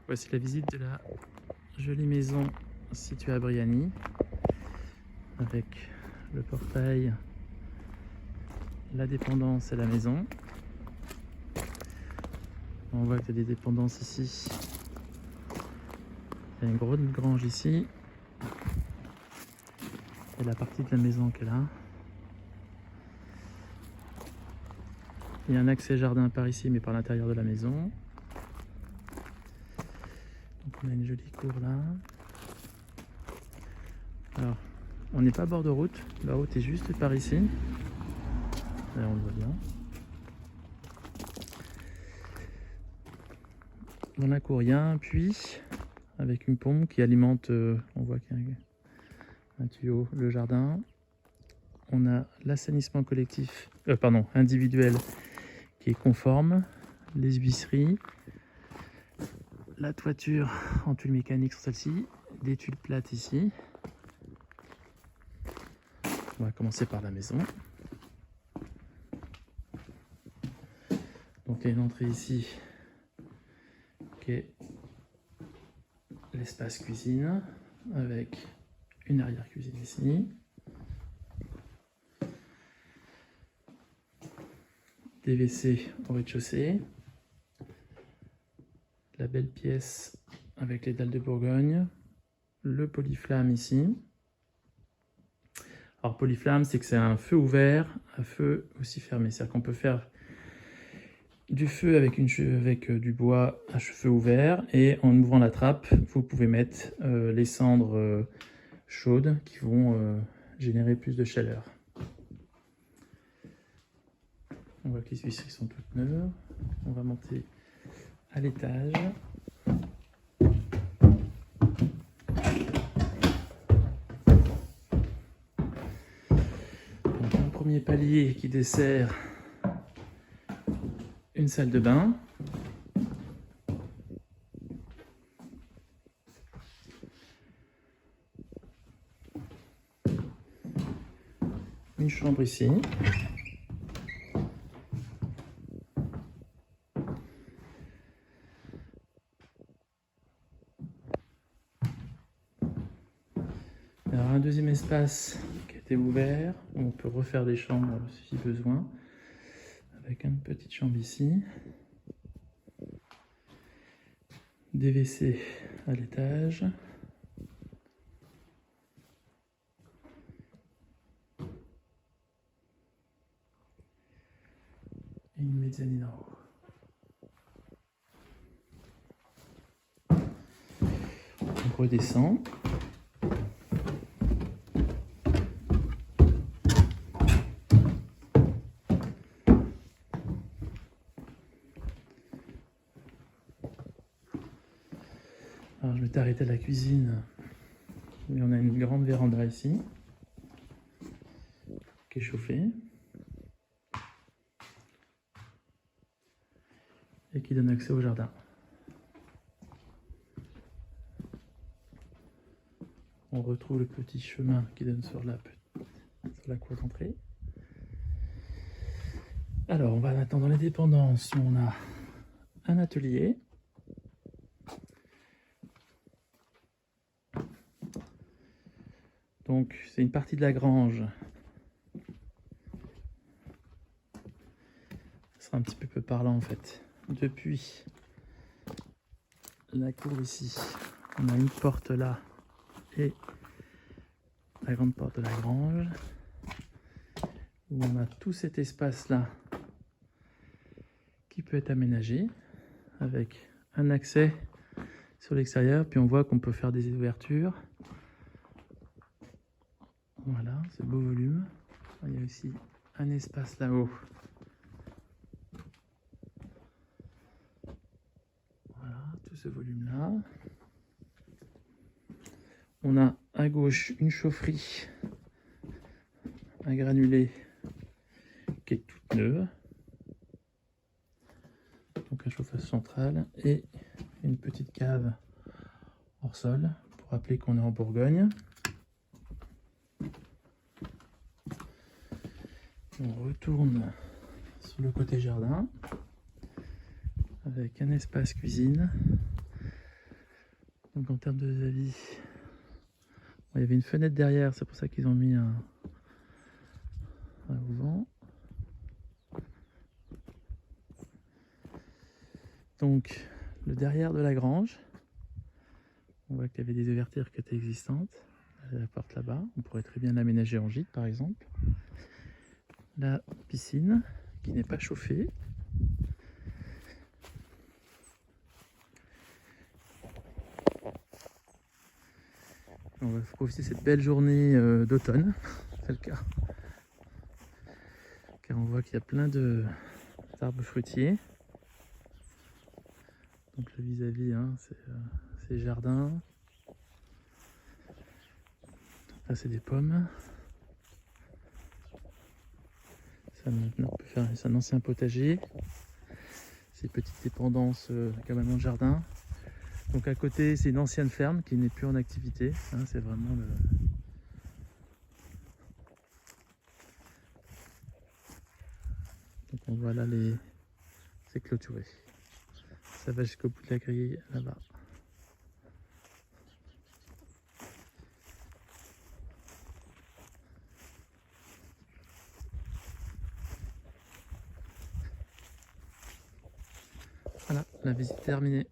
Voici la visite de la jolie maison située à Briani, avec le portail, la dépendance et la maison. On voit qu'il y a des dépendances ici. Il y a une grosse grange ici. Et la partie de la maison qui est là. Il y a un accès jardin par ici, mais par l'intérieur de la maison. Donc on a une jolie cour là. Alors, on n'est pas à bord de route. La route est juste par ici. Là, on le voit bien. Dans la cour, il y a un puits avec une pompe qui alimente, on voit qu'il y a un tuyau, le jardin. On a l'assainissement collectif, individuel qui est conforme, les huisseries, la toiture en tuiles mécaniques sur celle-ci, des tuiles plates ici. On va commencer par la maison. Donc il y a une entrée ici qui est l'espace cuisine avec une arrière-cuisine ici. Des WC au rez-de-chaussée. La belle pièce avec les dalles de Bourgogne. Le polyflamme ici. Alors polyflamme, c'est que c'est un feu ouvert, un feu aussi fermé. C'est-à-dire qu'on peut faire du feu avec du bois à feu ouvert, et en ouvrant la trappe, vous pouvez mettre les cendres chaudes qui vont générer plus de chaleur. On voit que les huisseries sont toutes neuves. On va monter à l'étage. Donc un premier palier qui dessert une salle de bain. Une chambre ici. Alors un deuxième espace qui a été ouvert, où on peut refaire des chambres si besoin, avec une petite chambre ici. Des WC à l'étage. Et une mezzanine en haut. On redescend. Alors je m'étais arrêté à la cuisine, mais on a une grande véranda ici, qui est chauffée, et qui donne accès au jardin. On retrouve le petit chemin qui donne sur la cour d'entrée. Alors on va maintenant dans les dépendances, où on a un atelier. Donc c'est une partie de la grange. Ce sera un petit peu parlant en fait. Depuis la cour ici, on a une porte là et la grande porte de la grange, où on a tout cet espace là qui peut être aménagé avec un accès sur l'extérieur, puis on voit qu'on peut faire des ouvertures. Voilà, ce beau volume. Il y a aussi un espace là-haut. Voilà, tout ce volume-là. On a à gauche une chaufferie à granulés qui est toute neuve. Donc un chauffage central et une petite cave hors sol pour rappeler qu'on est en Bourgogne. On retourne sur le côté jardin avec un espace cuisine Donc en termes de vis-à-vis, il y avait une fenêtre derrière, c'est pour ça qu'ils ont mis un auvent. Donc le derrière de la grange, on voit qu'il y avait des ouvertures qui étaient existantes. La porte là-bas, on pourrait très bien l'aménager en gîte par exemple. La piscine qui n'est pas chauffée. On va profiter de cette belle journée d'automne, c'est le cas. Car on voit qu'il y a plein d'arbres fruitiers. Donc le vis-à-vis, hein, c'est jardin. Là c'est des pommes. Ça maintenant on peut faire un ancien potager. Ces petites dépendances comme un jardin. Donc à côté c'est une ancienne ferme qui n'est plus en activité. Hein, c'est vraiment le. Donc on voit là c'est clôturé. Ça va jusqu'au bout de la grille là-bas. Voilà, la visite est terminée.